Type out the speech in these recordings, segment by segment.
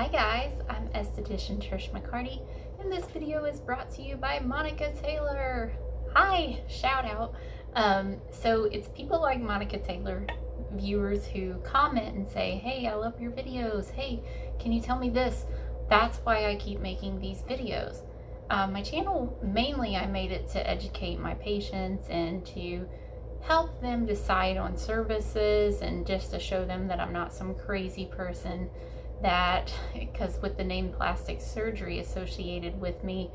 Hi guys, I'm Esthetician Trish McCarty, and this video is brought to you by Monica Taylor. Hi, shout out. So it's people like Monica Taylor, viewers who comment and say, hey, I love your videos. Hey, can you tell me this? That's why I keep making these videos. My channel, mainly I made it to educate my patients and to help them decide on services and just to show them that I'm not some crazy person that, because with the name plastic surgery associated with me,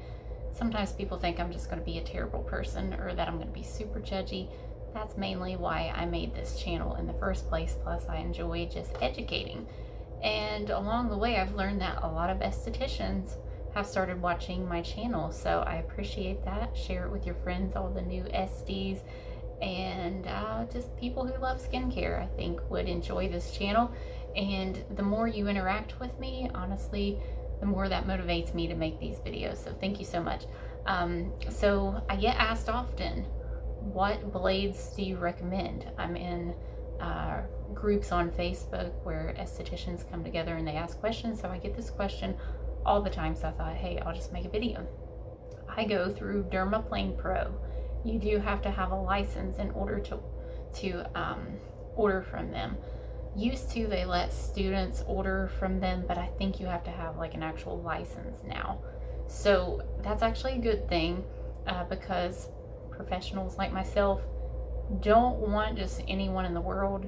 sometimes people think I'm just going to be a terrible person or that I'm going to be super judgy. That's mainly why I made this channel in the first place. Plus I enjoy just educating. And along the way I've learned that a lot of estheticians have started watching my channel. So I appreciate that. Share it with your friends, all the new SDs, and just people who love skincare, I think would enjoy this channel. And the more you interact with me, honestly, the more that motivates me to make these videos. So thank you so much. So I get asked often, what blades do you recommend? I'm in groups on Facebook where estheticians come together and they ask questions. So I get this question all the time. So I thought, hey, I'll just make a video. I go through DermaplanePro. You do have to have a license in order to order from them. Used to, they let students order from them, but I think you have to have like an actual license now. So that's actually a good thing because professionals like myself don't want just anyone in the world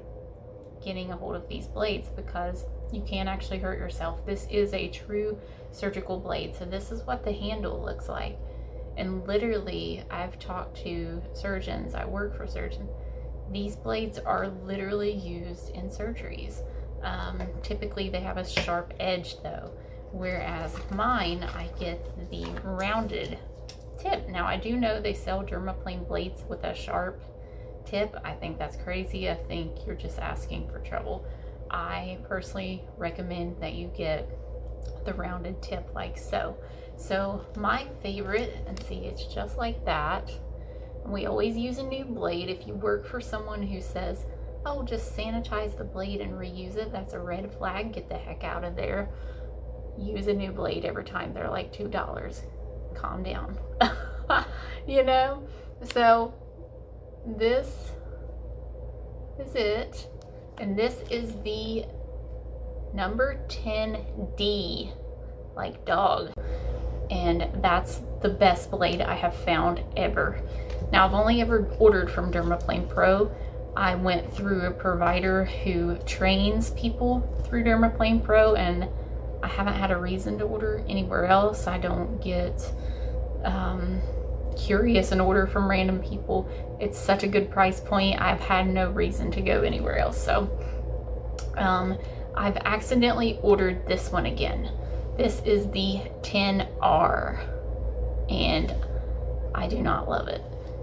getting a hold of these blades, because you can actually hurt yourself. This is a true surgical blade. So this is what the handle looks like. And literally, I've talked to surgeons, I work for surgeons. These blades are literally used in surgeries. Typically they have a sharp edge though, whereas mine, I get the rounded tip. Now I do know they sell Dermaplane blades with a sharp tip. I think that's crazy. I think you're just asking for trouble. I personally recommend that you get the rounded tip like so. So my favorite, and see, it's just like that. We always use a new blade. If you work for someone who says, oh, just sanitize the blade and reuse it, that's a red flag. Get the heck out of there. Use a new blade every time. They're like $2. Calm down. You know? So this is it. And this is the number 10D, like dog. And that's the best blade I have found ever. Now, I've only ever ordered from DermaplanePro. I went through a provider who trains people through DermaplanePro, and I haven't had a reason to order anywhere else. I don't get curious and order from random people. It's such a good price point. I've had no reason to go anywhere else. So I've accidentally ordered this one again. This is the 10R, and I do not love it.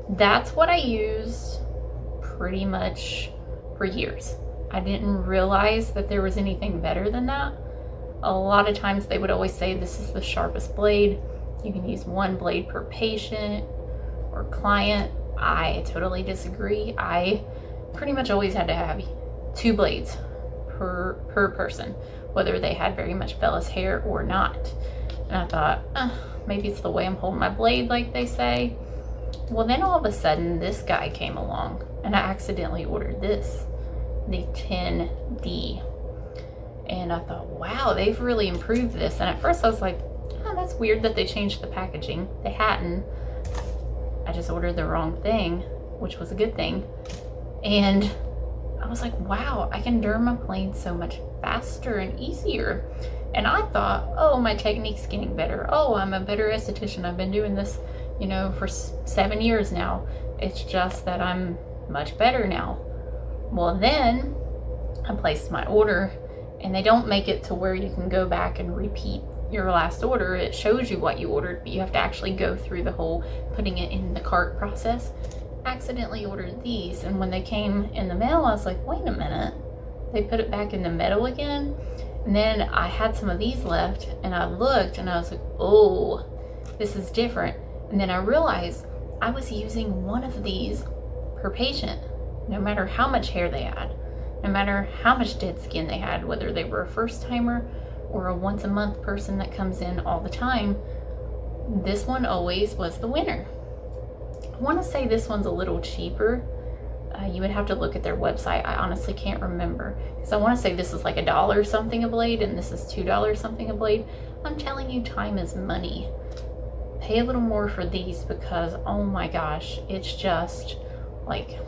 That's what I used pretty much for years. I didn't realize that there was anything better than that. A lot of times they would always say this is the sharpest blade. You can use one blade per patient or client. I totally disagree. I pretty much always had to have 2 blades per person, whether they had very much vellus hair or not. And I thought, maybe it's the way I'm holding my blade, like they say. Well, then all of a sudden this guy came along and I accidentally ordered this, the 10D. And I thought, wow, they've really improved this. And at first I was like, oh, that's weird that they changed the packaging. They hadn't. I just ordered the wrong thing, which was a good thing. And I was like, wow, I can dermaplane so much faster and easier. And I thought, oh, my technique's getting better. Oh, I'm a better esthetician. I've been doing this, you know, for 7 years now. It's just that I'm much better now. Well, then I placed my order, and they don't make it to where you can go back and repeat your last order. It shows you what you ordered, but you have to actually go through the whole putting it in the cart process. Accidentally ordered these, and when they came in the mail I was like, wait a minute, they put it back in the metal again. And then I had some of these left and I looked and I was like, oh, this is different. And then I realized I was using one of these per patient, no matter how much hair they had, no matter how much dead skin they had, whether they were a first timer or a once a month person that comes in all the time, this one always was the winner. I want to say this one's a little cheaper. You would have to look at their website. I honestly can't remember, because I want to say this is like $1 something a blade and this is $2 something a blade. I'm telling you, time is money. Pay a little more for these, because oh my gosh, it's just like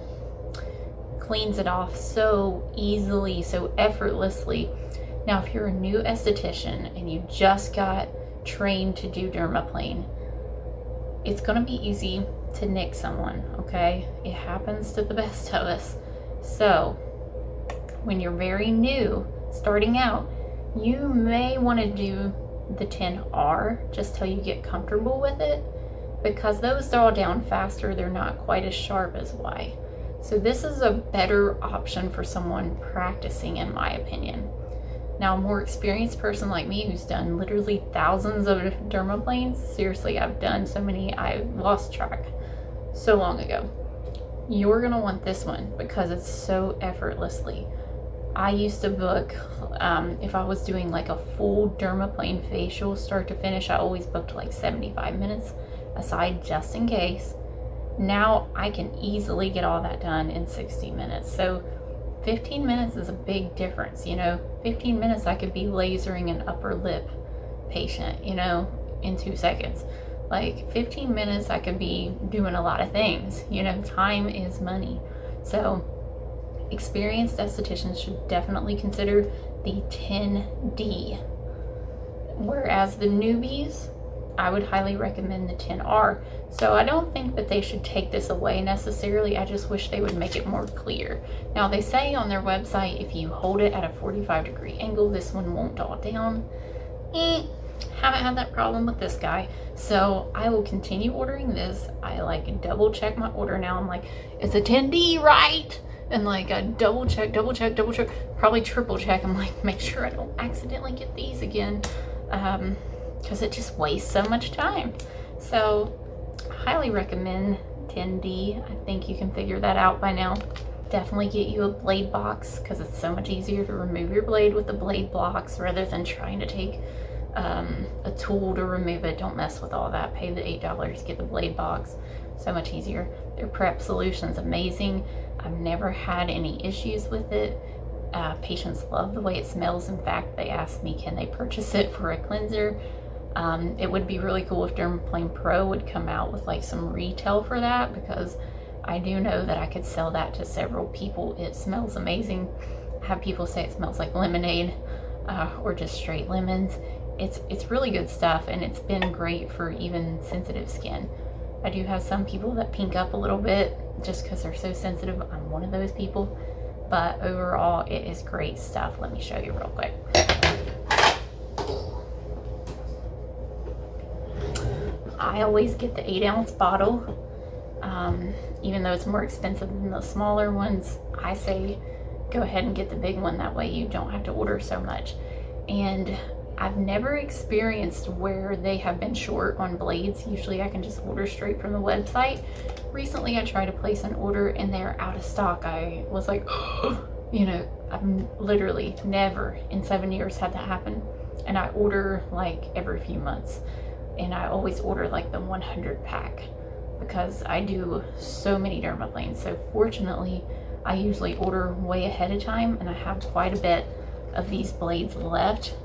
cleans it off so easily, so effortlessly. Now, if you're a new esthetician and you just got trained to do dermaplane, it's going to be easy to nick someone, okay? It happens to the best of us. So when you're very new, starting out, you may want to do the 10R just till you get comfortable with it, because those draw down faster. They're not quite as sharp as Y. So this is a better option for someone practicing, in my opinion. Now, a more experienced person like me who's done literally thousands of dermaplanes, seriously, I've done so many, I lost track so long ago. You're gonna want this one because it's so effortlessly. I used to book, if I was doing like a full dermaplane facial start to finish, I always booked like 75 minutes aside just in case. Now I can easily get all that done in 60 minutes. So 15 minutes is a big difference, you know. 15 minutes I could be lasering an upper lip patient, you know, in 2 seconds. Like 15 minutes I could be doing a lot of things, you know. Time is money. So experienced estheticians should definitely consider the 10D. Whereas the newbies, I would highly recommend the 10R. So I don't think that they should take this away necessarily. I just wish they would make it more clear. Now, they say on their website, if you hold it at a 45-degree angle, this one won't draw down. Haven't had that problem with this guy. So I will continue ordering this. I like double check my order now. I'm like, it's a 10D, right? And like I double check, probably triple check. I'm like, make sure I don't accidentally get these again. Because it just wastes so much time. So I highly recommend 10D. I think you can figure that out by now. Definitely get you a blade box, because it's so much easier to remove your blade with the blade blocks rather than trying to take a tool to remove it. Don't mess with all that. Pay the $8, get the blade box. So much easier. Their prep solution's amazing. I've never had any issues with it. Patients love the way it smells. In fact, they asked me, can they purchase it for a cleanser? It would be really cool if DermaplanePro would come out with like some retail for that, because I do know that I could sell that to several people. It smells amazing. I have people say it smells like lemonade or just straight lemons. It's really good stuff, and it's been great for even sensitive skin. I do have some people that pink up a little bit just because they're so sensitive. I'm one of those people. But overall, it is great stuff. Let me show you real quick. I always get the 8-ounce bottle. Even though it's more expensive than the smaller ones, I say go ahead and get the big one. That way you don't have to order so much. And I've never experienced where they have been short on blades. Usually I can just order straight from the website. Recently I tried to place an order and they're out of stock. I was like, you know, I've literally never in 7 years had that happen. And I order like every few months. And I always order like the 100 pack because I do so many dermaplanes. So fortunately, I usually order way ahead of time, and I have quite a bit of these blades left.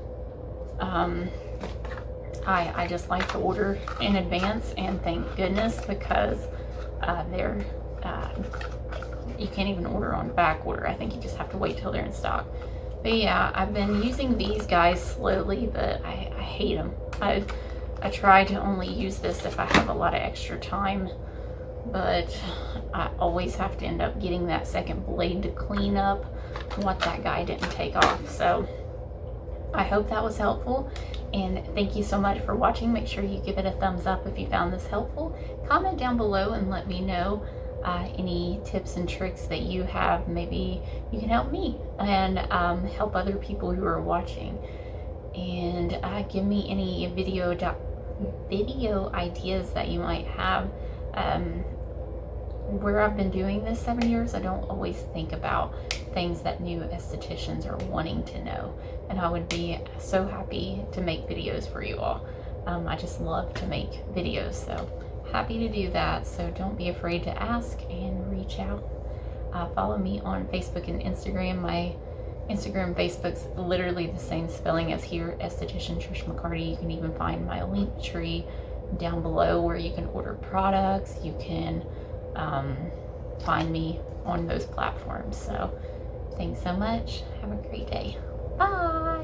I just like to order in advance, and thank goodness, because they're you can't even order on back order. I think you just have to wait till they're in stock. But yeah, I've been using these guys slowly, but I hate them. I try to only use this if I have a lot of extra time, but I always have to end up getting that second blade to clean up what that guy didn't take off. So I hope that was helpful, and thank you so much for watching. Make sure you give it a thumbs up if you found this helpful. Comment down below and let me know any tips and tricks that you have. Maybe you can help me and help other people who are watching. And give me any video ideas that you might have. where I've been doing this 7 years, I don't always think about things that new estheticians are wanting to know. And I would be so happy to make videos for you all. I just love to make videos, so happy to do that. So don't be afraid to ask and reach out. Follow me on Facebook and Instagram. My Instagram and Facebook's literally the same spelling as here, Esthetician Trish McCarty. You can even find my link tree down below where you can order products. You can find me on those platforms. So thanks so much. Have a great day. Bye.